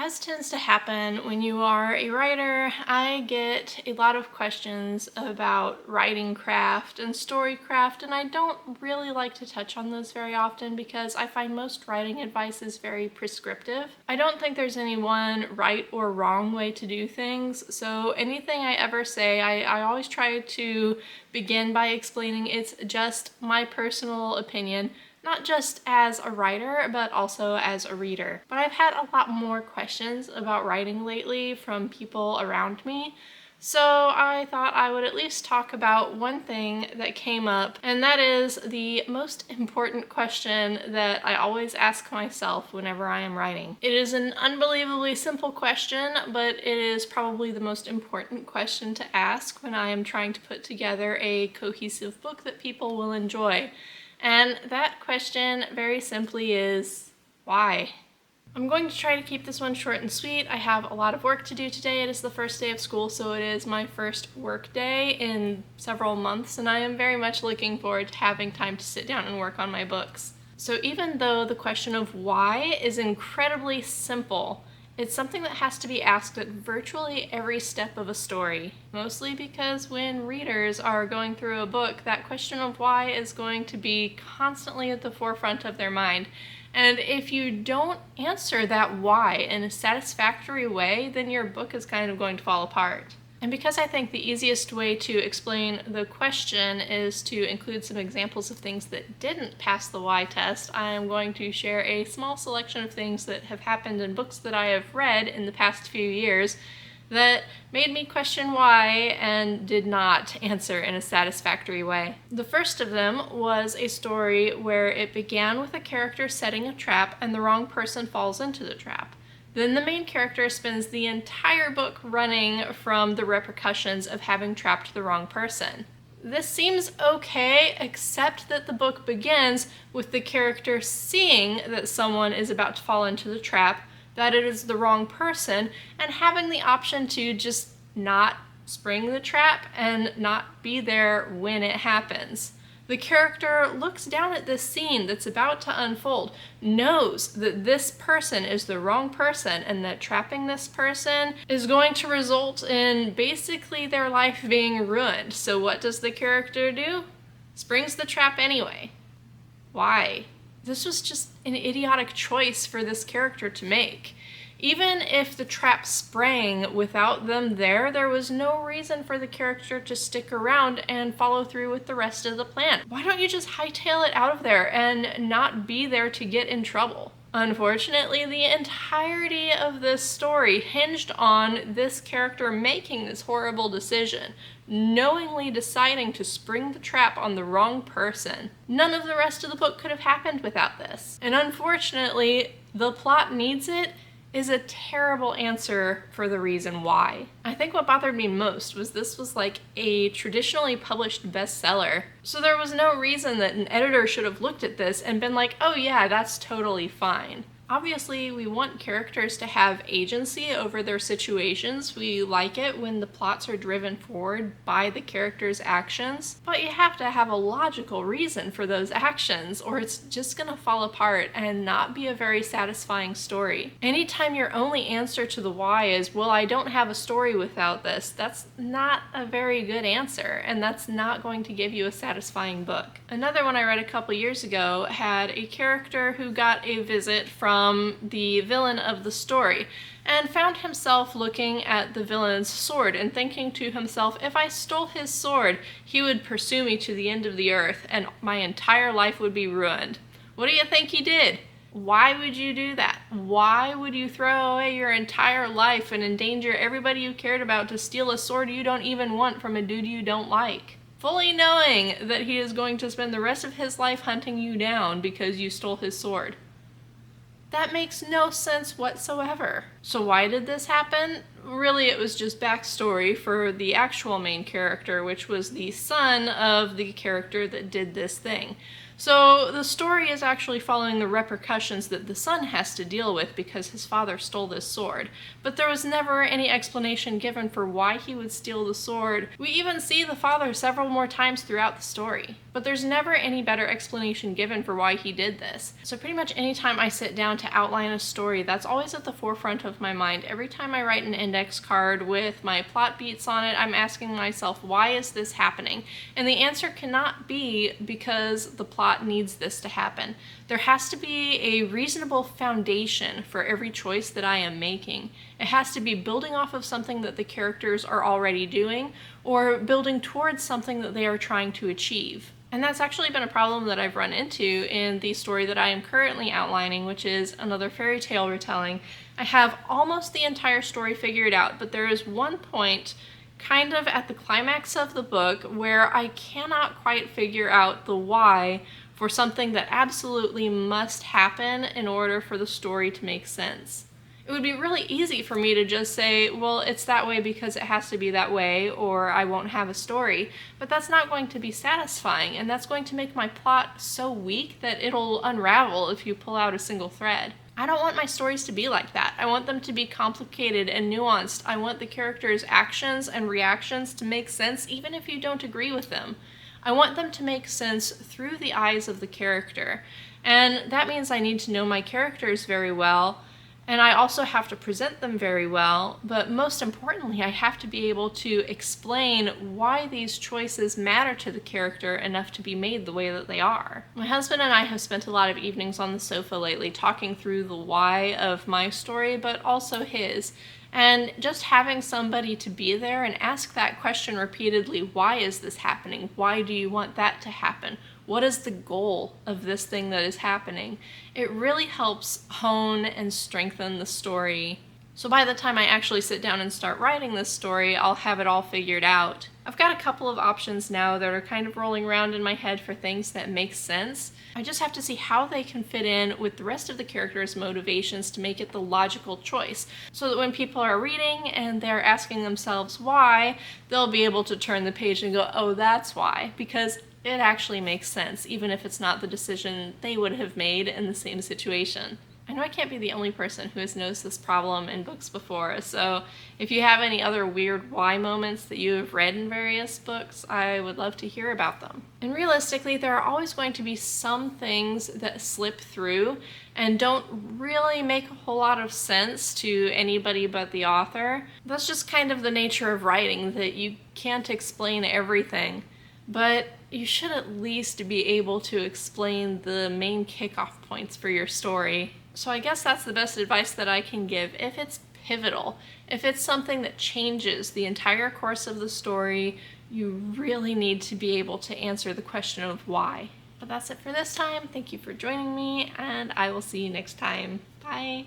As tends to happen when you are a writer, I get a lot of questions about writing craft and story craft, and I don't really like to touch on those very often because I find most writing advice is very prescriptive. I don't think there's any one right or wrong way to do things, so anything I ever say, I always try to begin by explaining it's just my personal opinion, not just as a writer, but also as a reader. But I've had a lot more questions about writing lately from people around me, so I thought I would at least talk about one thing that came up, and that is the most important question that I always ask myself whenever I am writing. It is an unbelievably simple question, but it is probably the most important question to ask when I am trying to put together a cohesive book that people will enjoy. And that question, very simply, is why? I'm going to try to keep this one short and sweet. I have a lot of work to do today. It is the first day of school, so it is my first work day in several months, and I am very much looking forward to having time to sit down and work on my books. So even though the question of why is incredibly simple, it's something that has to be asked at virtually every step of a story, mostly because when readers are going through a book, that question of why is going to be constantly at the forefront of their mind. And if you don't answer that why in a satisfactory way, then your book is kind of going to fall apart. And because I think the easiest way to explain the question is to include some examples of things that didn't pass the why test, I am going to share a small selection of things that have happened in books that I have read in the past few years that made me question why and did not answer in a satisfactory way. The first of them was a story where it began with a character setting a trap and the wrong person falls into the trap. Then the main character spends the entire book running from the repercussions of having trapped the wrong person. This seems okay, except that the book begins with the character seeing that someone is about to fall into the trap, that it is the wrong person, and having the option to just not spring the trap and not be there when it happens. The character looks down at this scene that's about to unfold, knows that this person is the wrong person and that trapping this person is going to result in basically their life being ruined. So what does the character do? Springs the trap anyway. Why? This was just an idiotic choice for this character to make. Even if the trap sprang without them there was no reason for the character to stick around and follow through with the rest of the plan. Why don't you just hightail it out of there and not be there to get in trouble? Unfortunately, the entirety of this story hinged on this character making this horrible decision, knowingly deciding to spring the trap on the wrong person. None of the rest of the book could have happened without this. And unfortunately, the plot needs it is a terrible answer for the reason why. I think what bothered me most was this was like a traditionally published bestseller, so there was no reason that an editor should have looked at this and been like, oh yeah, that's totally fine. Obviously, we want characters to have agency over their situations. We like it when the plots are driven forward by the characters' actions, but you have to have a logical reason for those actions, or it's just gonna fall apart and not be a very satisfying story. Anytime your only answer to the why is, well, I don't have a story without this, that's not a very good answer, and that's not going to give you a satisfying book. Another one I read a couple years ago had a character who got a visit from the villain of the story and found himself looking at the villain's sword and thinking to himself, if I stole his sword, he would pursue me to the end of the earth and my entire life would be ruined. What do you think he did? Why would you do that? Why would you throw away your entire life and endanger everybody you cared about to steal a sword you don't even want from a dude you don't like? Fully knowing that he is going to spend the rest of his life hunting you down because you stole his sword. That makes no sense whatsoever. So why did this happen? really it was just backstory for the actual main character, which was the son of the character that did this thing. So the story is actually following the repercussions that the son has to deal with because his father stole this sword. But there was never any explanation given for why he would steal the sword. We even see the father several more times throughout the story, but there's never any better explanation given for why he did this. So pretty much anytime I sit down to outline a story, that's always at the forefront of my mind. Every time I write an index card with my plot beats on it, I'm asking myself, why is this happening? And the answer cannot be because the plot needs this to happen. There has to be a reasonable foundation for every choice that I am making. It has to be building off of something that the characters are already doing, or building towards something that they are trying to achieve. And that's actually been a problem that I've run into in the story that I am currently outlining, which is another fairy tale retelling. I have almost the entire story figured out, but there is one point kind of at the climax of the book where I cannot quite figure out the why for something that absolutely must happen in order for the story to make sense. It would be really easy for me to just say, well, it's that way because it has to be that way, or I won't have a story, but that's not going to be satisfying, and that's going to make my plot so weak that it'll unravel if you pull out a single thread. I don't want my stories to be like that. I want them to be complicated and nuanced. I want the characters' actions and reactions to make sense even if you don't agree with them. I want them to make sense through the eyes of the character. And that means I need to know my characters very well, and I also have to present them very well, but most importantly, I have to be able to explain why these choices matter to the character enough to be made the way that they are. My husband and I have spent a lot of evenings on the sofa lately talking through the why of my story, but also his. And just having somebody to be there and ask that question repeatedly, why is this happening? Why do you want that to happen? What is the goal of this thing that is happening? It really helps hone and strengthen the story. So by the time I actually sit down and start writing this story, I'll have it all figured out. I've got a couple of options now that are kind of rolling around in my head for things that make sense. I just have to see how they can fit in with the rest of the characters' motivations to make it the logical choice, so that when people are reading and they're asking themselves why, they'll be able to turn the page and go, oh, that's why, because it actually makes sense, even if it's not the decision they would have made in the same situation. I know I can't be the only person who has noticed this problem in books before, so if you have any other weird why moments that you have read in various books, I would love to hear about them. And realistically, there are always going to be some things that slip through and don't really make a whole lot of sense to anybody but the author. That's just kind of the nature of writing, that you can't explain everything. But you should at least be able to explain the main kickoff points for your story. So I guess that's the best advice that I can give. If it's pivotal, if it's something that changes the entire course of the story, you really need to be able to answer the question of why. But that's it for this time. Thank you for joining me, and I will see you next time. Bye!